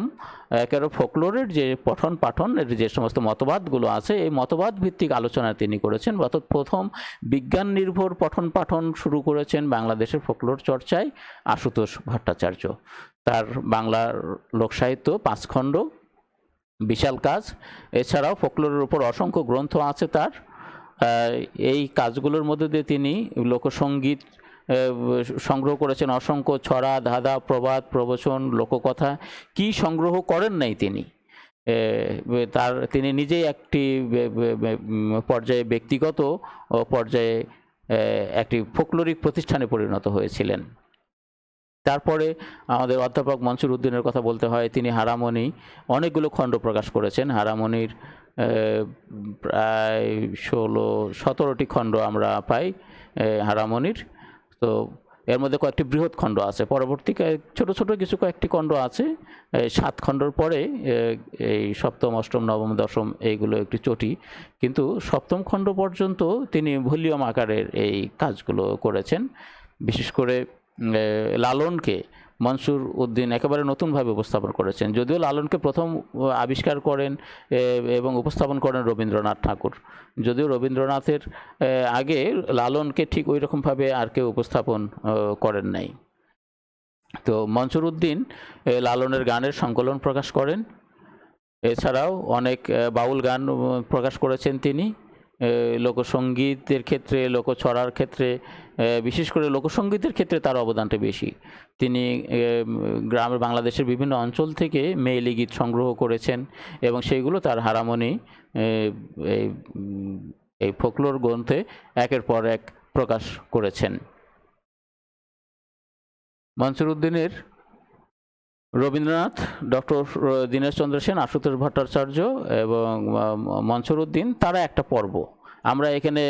একেবারে ফোকলোরের যে পঠন পাঠনের যে সমস্ত মতবাদগুলো আছে এই মতবাদ ভিত্তিক আলোচনা তিনি করেছেন। অর্থাৎ প্রথম বিজ্ঞান নির্ভর পঠন পাঠন শুরু করেছেন বাংলাদেশের ফোকলোর চর্চায় আশুতোষ ভট্টাচার্য। তার বাংলার লোকসাহিত্য 5 খণ্ড, বিশাল কাজ। এছাড়াও ফোকলোরের উপর অসংখ্য গ্রন্থ আছে তার। এই কাজগুলোর মধ্যে দিয়ে তিনি লোকসঙ্গীত সংগ্রহ করেছেন, অসংখ্য ছড়া, ধাঁধা, প্রবাদ, প্রবচন, লোককথা। কি সংগ্রহ করেন নাই তিনি? তিনি নিজেই একটি পর্যায়ে, ব্যক্তিগত পর্যায়ে একটি ফোকলোরিক প্রতিষ্ঠানে পরিণত হয়েছিলেন। তারপরে আমাদের অধ্যাপক মনসুর উদ্দিনের কথা বলতে হয়। তিনি হারামণি অনেকগুলো খণ্ড প্রকাশ করেছেন। হারামণির প্রায় 16-17টি খণ্ড আমরা পাই হারামণির। তো এর মধ্যে কয়েকটি বৃহৎ খণ্ড আছে, পরবর্তীকালে ছোট ছোট কিছু কয়েকটি খণ্ড আছে। 7 খণ্ডর পরে এই সপ্তম, অষ্টম, নবম, দশম এইগুলো একটি চটি, কিন্তু সপ্তম খণ্ড পর্যন্ত তিনি ভলিউম আকারের এই কাজগুলো করেছেন। বিশেষ করে লালনকে মনসুর উদ্দিন একেবারে নতুনভাবে উপস্থাপন করেছেন। যদিও লালনকে প্রথম আবিষ্কার করেন এবং উপস্থাপন করেন রবীন্দ্রনাথ ঠাকুর, যদিও রবীন্দ্রনাথের আগে লালনকে ঠিক ওই রকমভাবে আর কেউ উপস্থাপন করেন নাই। তো মনসুর উদ্দিন লালনের গানের সংকলন প্রকাশ করেন। এছাড়াও অনেক বাউল গান প্রকাশ করেছেন তিনি। লোকসঙ্গীতের ক্ষেত্রে, লোকছড়ার ক্ষেত্রে, বিশেষ করে লোকসঙ্গীতের ক্ষেত্রে তার অবদানটা বেশি। তিনি গ্রামের বাংলাদেশের বিভিন্ন অঞ্চল থেকে মেয়েলি গীত সংগ্রহ করেছেন এবং সেইগুলো তার হারামণি এই ফোকলোর গ্রন্থে একের পর এক প্রকাশ করেছেন। মনসুর উদ্দিনের রবীন্দ্রনাথ, ডক্টর দীনেশচন্দ্র সেন, আশুতোষ ভট্টাচার্য এবং মনসুর উদ্দিন তারা একটা পর্ব। আমরা এখানে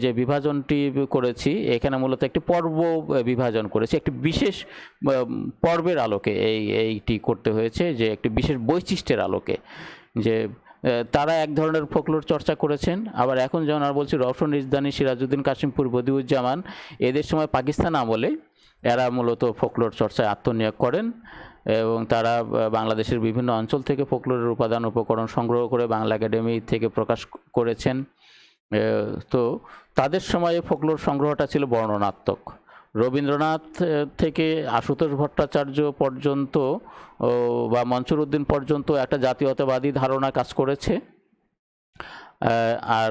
যে বিভাজনটি করেছি এখানে মূলত একটি পর্ব বিভাজন করেছি, একটি বিশেষ পর্বের আলোকে এইটি করতে হয়েছে, যে একটি বিশেষ বৈশিষ্ট্যের আলোকে, যে তারা এক ধরনের ফোকলোর চর্চা করেছেন। আবার এখন যেমন আর বলছি রওশন রিজদানি, সিরাজউদ্দিন কাশিমপুর, বদিউজ্জামান, এদের সময় পাকিস্তান আমলে এরা মূলত ফোকলোর চর্চায় আত্মনিয়োগ করেন। এবং তারা বাংলাদেশের বিভিন্ন অঞ্চল থেকে ফোকলোরের উপাদান উপকরণ সংগ্রহ করে বাংলা একাডেমি থেকে প্রকাশ করেছেন। তো তাদের সময়ে ফোকলোর সংগ্রহটা ছিল বর্ণনাত্মক। রবীন্দ্রনাথ থেকে আশুতোষ ভট্টাচার্য পর্যন্ত বা মনসুর উদ্দিন পর্যন্ত একটা জাতীয়তাবাদী ধারণা কাজ করেছে। আর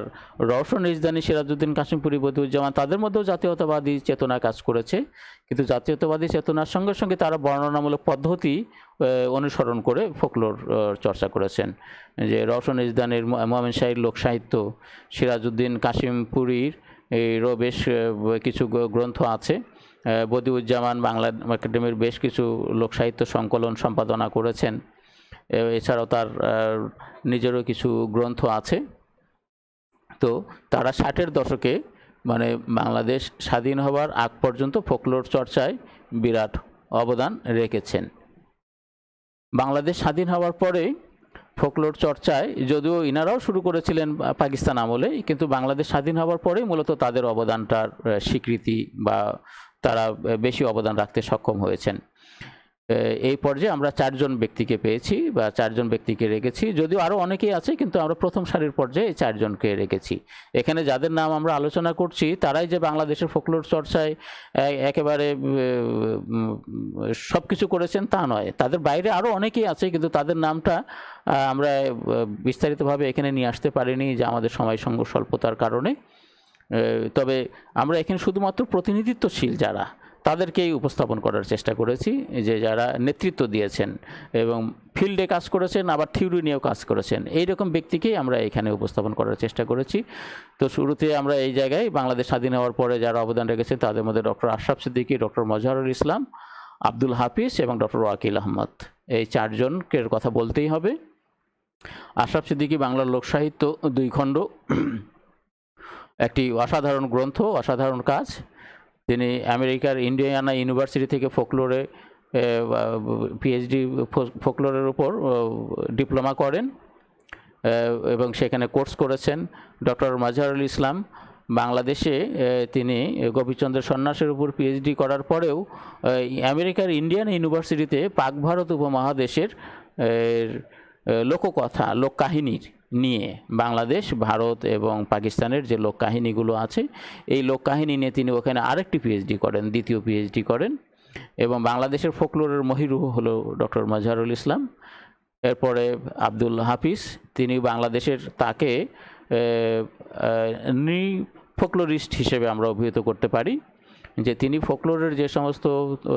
রওশন ইজদানী, সিরাজউদ্দিন কাশিমপুরী, বদিউজ্জামান, তাদের মধ্যেও জাতীয়তাবাদী চেতনা কাজ করেছে, কিন্তু জাতীয়তাবাদী চেতনার সঙ্গে সঙ্গে তারা বর্ণনামূলক পদ্ধতি অনুসরণ করে ফোকলোর চর্চা করেছেন। যে রওশন ইজদানীর মোহামেন শাহীর লোকসাহিত্য, সিরাজউদ্দিন কাশিমপুরীর এরও বেশ কিছু গ্রন্থ আছে, বদিউজ্জামান বাংলা একাডেমির বেশ কিছু লোকসাহিত্য সংকলন সম্পাদনা করেছেন, এছাড়াও তার নিজেরও কিছু গ্রন্থ আছে। তো তারা 60-এর দশকে মানে বাংলাদেশ স্বাধীন হওয়ার আগ পর্যন্ত ফোকলোর চর্চায় বিরাট অবদান রেখেছেন। বাংলাদেশ স্বাধীন হওয়ার পরে ফোকলোর চর্চায় যদিও ইনারাও শুরু করেছিলেন পাকিস্তান আমলে, কিন্তু বাংলাদেশ স্বাধীন হওয়ার পরেই মূলত তাদের অবদানটার স্বীকৃতি বা তারা বেশি অবদান রাখতে সক্ষম হয়েছেন। এই পর্যায়ে আমরা 4 জন ব্যক্তিকে পেয়েছি বা 4 জন ব্যক্তিকে রেখেছি, যদিও আরও অনেকেই আছে, কিন্তু আমরা প্রথম সারির পর্যায়ে 4 জনকে রেখেছি। এখানে যাদের নাম আমরা আলোচনা করছি তারাই যে বাংলাদেশের ফোকলোর চর্চায় একেবারে সব কিছু করেছেন তা নয়, তাদের বাইরে আরও অনেকেই আছে, কিন্তু তাদের নামটা আমরা বিস্তারিতভাবে এখানে নিয়ে আসতে পারিনি যে আমাদের সময় স্বল্পতার কারণে। তবে আমরা এখানে শুধুমাত্র প্রতিনিধিত্বশীল যারা তাদেরকেই উপস্থাপন করার চেষ্টা করেছি, যে যারা নেতৃত্ব দিয়েছেন এবং ফিল্ডে কাজ করেছেন, আবার থিওরি নিয়েও কাজ করেছেন, এইরকম ব্যক্তিকেই আমরা এখানে উপস্থাপন করার চেষ্টা করেছি। তো শুরুতে আমরা এই জায়গায় বাংলাদেশ স্বাধীন হওয়ার পরে যারা অবদান রেখেছেন তাদের মধ্যে ডক্টর আশরাফ সিদ্দিকী, ডক্টর মজহারুল ইসলাম, আব্দুল হাফিজ এবং ডক্টর ওয়াকিল আহমদ, এই 4 জনকে কথা বলতেই হবে। আশরাফ সিদ্দিকী বাংলার লোকসাহিত্য 2 খণ্ড, একটি অসাধারণ গ্রন্থ, অসাধারণ কাজ। তিনি আমেরিকার ইন্ডিয়ানা ইউনিভার্সিটি থেকে ফোকলোরে পিএইচডি ফোকলোরের উপর ডিপ্লোমা করেন এবং সেখানে কোর্স করেছেন। ডক্টর মজহারুল ইসলাম বাংলাদেশে তিনি গোপীচন্দ্র সন্ন্যাসের উপর পিএইচডি করার পরেও আমেরিকার ইন্ডিয়ানা ইউনিভার্সিটিতে পাক ভারত উপমহাদেশের লোককথা, লোককাহিনীর নিয়ে বাংলাদেশ, ভারত এবং পাকিস্তানের যে লোককাহিনীগুলো আছে এই লোককাহিনী নিয়ে তিনি ওখানে আরেকটি পিএইচডি করেন, দ্বিতীয় পিএইচডি করেন। এবং বাংলাদেশের ফোকলোরের মহিরুহ হলো ডক্টর মজহারুল ইসলাম। এরপরে আব্দুল হাফিজ, তিনি বাংলাদেশের, তাকে ফোকলোরিস্ট হিসেবে আমরা অভিহিত করতে পারি, যে তিনি ফোকলোরের যে সমস্ত,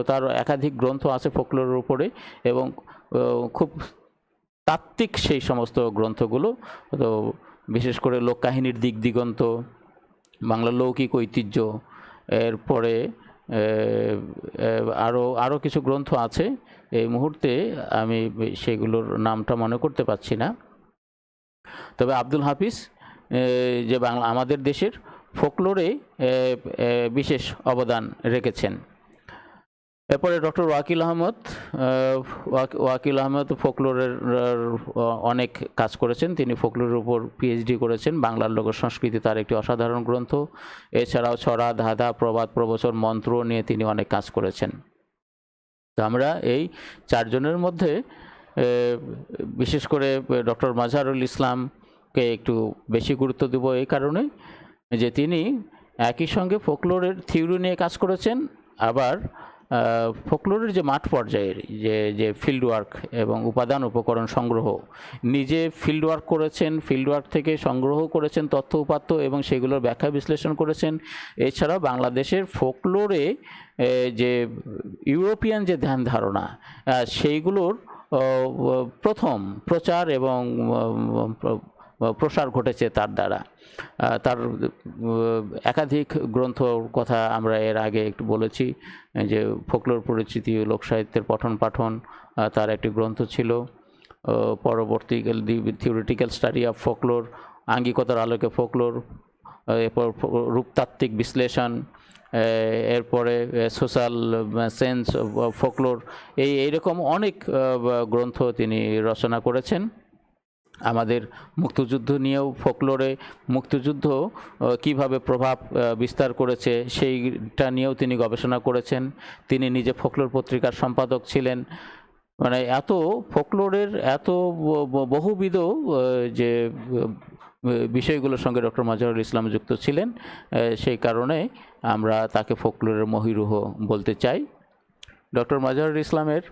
তার একাধিক গ্রন্থ আছে ফোকলোরের উপরে এবং খুব তাত্ত্বিক সেই সমস্ত গ্রন্থগুলো। তো বিশেষ করে লোককাহিনীর দিক দিগন্ত, বাংলা লৌকিক ঐতিহ্য, এরপরে আরও কিছু গ্রন্থ আছে, এই মুহূর্তে আমি সেগুলোর নামটা মনে করতে পারছি না। তবে আব্দুল হাফিজ যে আমাদের দেশের ফোকলোরে বিশেষ অবদান রেখেছেন। এরপরে ডক্টর ওয়াকিল আহমদ ফোকলোরের অনেক কাজ করেছেন, তিনি ফোকলোরের উপর পিএইচডি করেছেন। বাংলার লোক সংস্কৃতি তার একটি অসাধারণ গ্রন্থ, এছাড়াও ছড়া, ধাঁধা, প্রবাদ, প্রবচন, মন্ত্র নিয়ে তিনি অনেক কাজ করেছেন। তো আমরা এই 4 জনের মধ্যে বিশেষ করে ডক্টর মজহারুল ইসলামকে একটু বেশি গুরুত্ব দেব এই কারণে যে তিনি একই সঙ্গে ফোকলোরের থিওরি নিয়ে কাজ করেছেন, আবার ফোকলোরের যে মাঠ পর্যায়ের যে ফিল্ড ওয়ার্ক এবং উপাদান উপকরণ সংগ্রহ, নিজে ফিল্ড ওয়ার্ক করেছেন, ফিল্ড ওয়ার্ক থেকে সংগ্রহ করেছেন তথ্য উপাত্ত এবং সেগুলোর ব্যাখ্যা বিশ্লেষণ করেছেন। এছাড়াও বাংলাদেশের ফোকলোরে যে ইউরোপিয়ান যে ধ্যান ধারণা, সেইগুলোর প্রথম প্রচার এবং প্রসার ঘটেছে তার দ্বারা। তার একাধিক গ্রন্থর কথা আমরা এর আগে একটু বলেছি, যে ফোকলোর পরিচিতি, লোকসাহিত্যের পঠন পাঠন তার একটি গ্রন্থ ছিল। পরবর্তীকাল থিওরিটিক্যাল স্টাডি অফ ফোকলোর, আঙ্গিকতার আলোকে ফোকলোর, এরপর রূপতাত্ত্বিক বিশ্লেষণ, এরপরে সোশ্যাল সেন্স ফোকলোর, এইরকম অনেক গ্রন্থ তিনি রচনা করেছেন। আমাদের মুক্তিযুদ্ধ নিয়েও ফোকলোরে মুক্তিযুদ্ধ কিভাবে প্রভাব বিস্তার করেছে সেইটা নিয়েও তিনি গবেষণা করেছেন। তিনি নিজে ফোকলোর পত্রিকার সম্পাদক ছিলেন। মানে এত ফোকলোরের এত বহুবিধ যে বিষয়গুলোর সঙ্গে ডক্টর মাজহারুল ইসলাম যুক্ত ছিলেন, সেই কারণে আমরা তাকে ফোকলোরের মহিরুহ বলতে চাই। ডক্টর মাজহারুল ইসলামের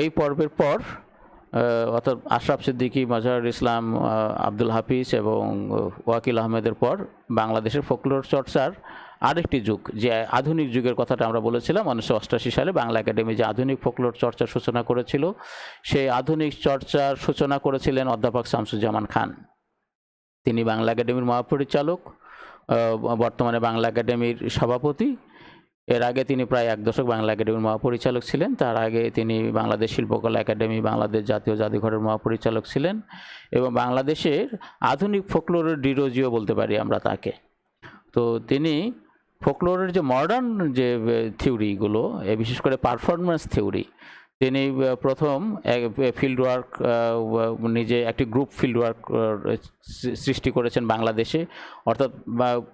এই পর্বের পর অর্থাৎ আশরাফ সিদ্দিকী, মাজহারুল ইসলাম, আব্দুল হাফিজ এবং ওয়াকিল আহমেদের পর বাংলাদেশের ফোকলোর চর্চার আরেকটি যুগ, যে আধুনিক যুগের কথাটা আমরা বলেছিলাম 1988 সালে বাংলা একাডেমি যে আধুনিক ফোকলোর চর্চার সূচনা করেছিল, সেই আধুনিক চর্চার সূচনা করেছিলেন অধ্যাপক শামসুজ্জামান খান। তিনি বাংলা একাডেমির মহাপরিচালক, বর্তমানে বাংলা একাডেমির সভাপতি। এর আগে তিনি প্রায় 1 দশক বাংলা একাডেমির মহাপরিচালক ছিলেন। তার আগে তিনি বাংলাদেশ শিল্পকলা একাডেমি, বাংলাদেশ জাতীয় জাদুঘরের মহাপরিচালক ছিলেন এবং বাংলাদেশের আধুনিক ফোকলোরের ডিরোজিও বলতে পারি আমরা তাকে। তো তিনি ফোকলোরের যে মডার্ন যে থিওরিগুলো, বিশেষ করে পারফরমেন্স থিওরি, তিনি প্রথম ফিল্ড ওয়ার্ক, নিজে একটি গ্রুপ ফিল্ড ওয়ার্ক সৃষ্টি করেছেন বাংলাদেশে। অর্থাৎ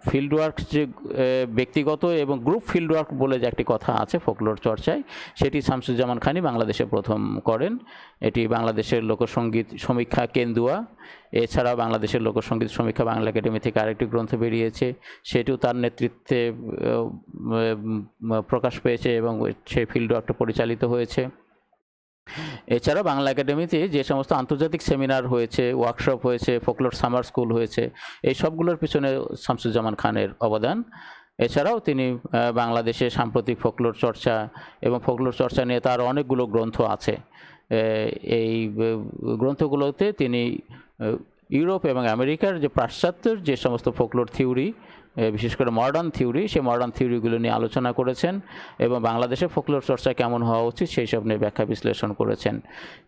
ফিল্ড ওয়ার্ক যে ব্যক্তিগত এবং গ্রুপ ফিল্ড ওয়ার্ক বলে যে একটি কথা আছে ফোকলোর চর্চায়, সেটি শামসুজ্জামান খানই বাংলাদেশে প্রথম করেন। এটি বাংলাদেশের লোকসঙ্গীত সমীক্ষা কেন্দুয়া, এছাড়াও বাংলাদেশের লোকসঙ্গীত সমীক্ষা বাংলা একাডেমি থেকে আরেকটি গ্রন্থ বেরিয়েছে, সেটিও তার নেতৃত্বে প্রকাশ পেয়েছে এবং সেই ফিল্ড ওয়ার্কটা পরিচালিত হয়েছে। এছাড়া বাংলা একাডেমিতে যে সমস্ত আন্তর্জাতিক সেমিনার হয়েছে, ওয়ার্কশপ হয়েছে, ফোকলোর সামার স্কুল হয়েছে, এই সবগুলোর পিছনে শামসুজ্জামান খানের অবদান। এছাড়াও তিনি বাংলাদেশে সাম্প্রতিক ফোকলোর চর্চা এবং ফোকলোর চর্চা নিয়ে তার অনেকগুলো গ্রন্থ আছে। এই গ্রন্থগুলোতে তিনি ইউরোপ এবং আমেরিকার যে পাশ্চাত্যের যে সমস্ত ফোকলোর থিওরি, বিশেষ করে মডার্ন থিওরি, সেই মডার্ন থিওরিগুলো নিয়ে আলোচনা করেছেন এবং বাংলাদেশে ফোকলোর চর্চা কেমন হওয়া উচিত সেই সব নিয়ে ব্যাখ্যা বিশ্লেষণ করেছেন।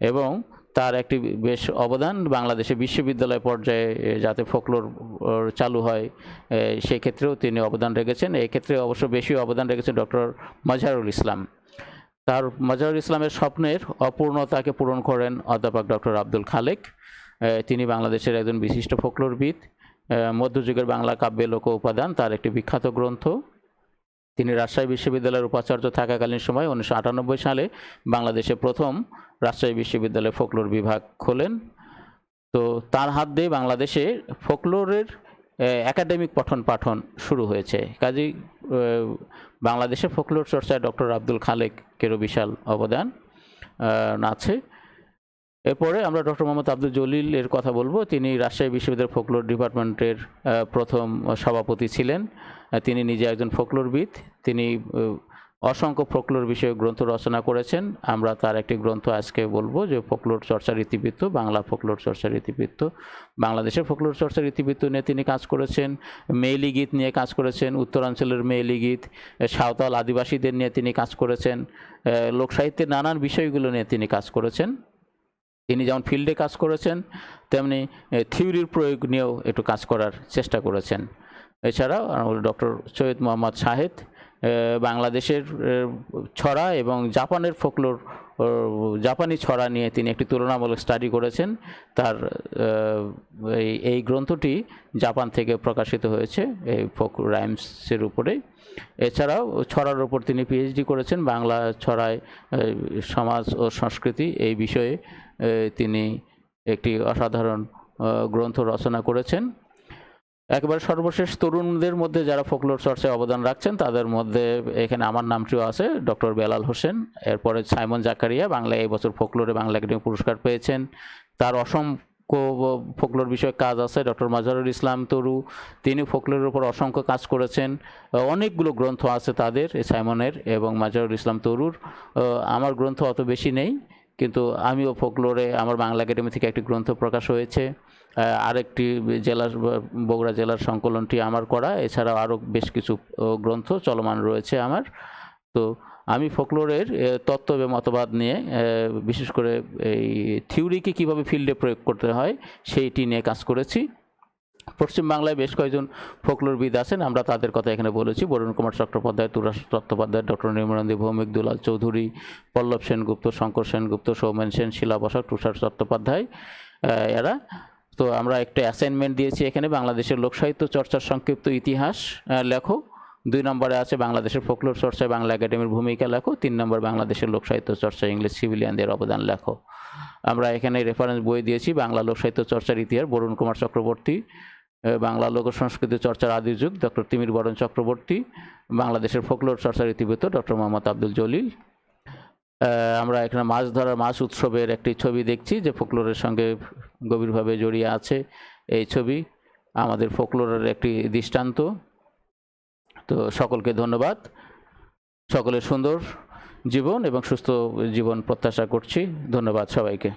এবং তার একটি বেশ অবদান বাংলাদেশে বিশ্ববিদ্যালয় পর্যায়ে যাতে ফোকলোর চালু হয় সেই ক্ষেত্রেও তিনি অবদান রেখেছেন। এই ক্ষেত্রে অবশ্য বেশি অবদান রেখেছেন ডক্টর মাজহারুল ইসলাম। তার মাজহারুল ইসলামের স্বপ্নের অপূর্ণতাকে পূরণ করেন অধ্যাপক ডক্টর আব্দুল খালেক। তিনি বাংলাদেশের একজন বিশিষ্ট ফোকলোরবিদ। মধ্যযুগের বাংলা কাব্যে লোক উপাদান তার একটি বিখ্যাত গ্রন্থ। তিনি রাজশাহী বিশ্ববিদ্যালয়ের উপাচার্য থাকাকালীন সময় 1998 সালে বাংলাদেশে প্রথম রাজশাহী বিশ্ববিদ্যালয়ে ফোকলোর বিভাগ খোলেন। তো তার হাত দিয়ে বাংলাদেশে ফোকলোরের একাডেমিক পঠন পাঠন শুরু হয়েছে। কাজেই বাংলাদেশে ফোকলোর চর্চায় ডক্টর আব্দুল খালেকেরও বিশাল অবদান আছে। এরপরে আমরা ডক্টর মোহাম্মদ আব্দুল জলিল এর কথা বলবো। তিনি রাজশাহী বিশ্ববিদ্যালয়ের ফোকলোর ডিপার্টমেন্টের প্রথম সভাপতি ছিলেন। তিনি নিজে একজন ফোকলোরবিদ। তিনি অসংখ্য ফোকলোর বিষয়ে গ্রন্থ রচনা করেছেন। আমরা তার একটি গ্রন্থ আজকে বলবো, যে ফোকলোর চর্চার ইতিবৃত্ত, বাংলা ফোকলোর চর্চার ইতিবৃত্ত। বাংলাদেশের ফোকলোর চর্চার ইতিবৃত্ত নিয়ে তিনি কাজ করেছেন, মেয়েলি গীত নিয়ে কাজ করেছেন, উত্তরাঞ্চলের মেয়েলি গীত, সাঁওতাল আদিবাসীদের নিয়ে তিনি কাজ করেছেন, লোকসাহিত্যের নানান বিষয়গুলো নিয়ে তিনি কাজ করেছেন। তিনি যেমন ফিল্ডে কাজ করেছেন, তেমনি থিওরির প্রয়োগ নিয়েও একটু কাজ করার চেষ্টা করেছেন। এছাড়াও ডক্টর সৈয়দ মোহাম্মদ শাহেদ বাংলাদেশের ছড়া এবং জাপানের ফোকলোর, জাপানি ছড়া নিয়ে তিনি একটি তুলনামূলক স্টাডি করেছেন। তার এই গ্রন্থটি জাপান থেকে প্রকাশিত হয়েছে এই ফোক রাইমসের উপরে। এছাড়াও ছড়ার উপর তিনি পিএইচডি করেছেন। বাংলা ছড়ায় সমাজ ও সংস্কৃতি এই বিষয়ে তিনি একটি অসাধারণ গ্রন্থ রচনা করেছেন। একেবারে সর্বশেষ তরুণদের মধ্যে যারা ফোকলোর চর্চায় অবদান রাখছেন তাদের মধ্যে এখানে আমার নামটিও আছে, ডক্টর বেলাল হোসেন। এরপরে সাইমন জাকারিয়া, বাংলা এই বছর ফোকলোরে বাংলা একাডেমি পুরস্কার পেয়েছেন। তার অসংখ্য ফোকলোর বিষয়ে কাজ আছে। ডক্টর মাজহারুল ইসলাম তরু, তিনি ফোকলোরের উপর অসংখ্য কাজ করেছেন। অনেকগুলো গ্রন্থ আছে তাদের, সাইমনের এবং মাজহারুল ইসলাম তরুর। আমার গ্রন্থ অত বেশি নেই, কিন্তু আমিও ফোকলোরে আমার বাংলা একাডেমি থেকে একটি গ্রন্থ প্রকাশ হয়েছে। আরেকটি জেলার, বগুড়া জেলার সংকলনটি আমার করা। এছাড়াও আরও বেশ কিছু গ্রন্থ চলমান রয়েছে আমার। তো আমি ফোকলোরের তত্ত্ব এবং মতবাদ নিয়ে, বিশেষ করে এই থিওরিকে কীভাবে ফিল্ডে প্রয়োগ করতে হয় সেইটি নিয়ে কাজ করেছি। পশ্চিমবাংলায় বেশ কয়েকজন ফোকলোরবিদ আছেন, আমরা তাদের কথা এখানে বলেছি। বরুণ কুমার চট্টোপাধ্যায়, তুরাস চট্টোপাধ্যায়, ডক্টর নির্মলানন্দী ভৌমিক, দুলাল চৌধুরী, পল্লব সেনগুপ্ত, শঙ্কর সেনগুপ্ত, সৌমেন সেন, শিলা বসাক, তুষার চট্টোপাধ্যায় এরা। তো আমরা একটা অ্যাসাইনমেন্ট দিয়েছি এখানে, বাংলাদেশের লোকসাহিত্য চর্চার সংক্ষিপ্ত ইতিহাস লেখো। 2 নম্বরে আছে বাংলাদেশের ফোকলোর চর্চায় বাংলা একাডেমির ভূমিকা লেখো। 3 নম্বর বাংলাদেশের লোকসাহিত্য চর্চায় ইংলিশ সিভিলিয়ানদের অবদান লেখো। আমরা এখানে রেফারেন্স বই দিয়েছি বাংলা লোকসাহিত্য চর্চার ইতিহাস বরুণ কুমার চক্রবর্তী, বাংলা লোক সংস্কৃতি চর্চার আদি যুগ ডক্টর তিমির বরণ চক্রবর্তী, বাংলাদেশের ফোকলোর চর্চার ইতিবৃত্ত ডক্টর মোহাম্মদ আব্দুল জলিল। আমরা এখানে মাছ ধরার মাছ উৎসবের একটি ছবি দেখছি যে ফোকলোরের সঙ্গে গভীরভাবে জড়িয়ে আছে এই ছবি, আমাদের ফোকলোরের একটি দৃষ্টান্ত। তো সকলকে ধন্যবাদ, সকলের সুন্দর জীবন এবং সুস্থ জীবন প্রত্যাশা করছি। ধন্যবাদ সবাইকে।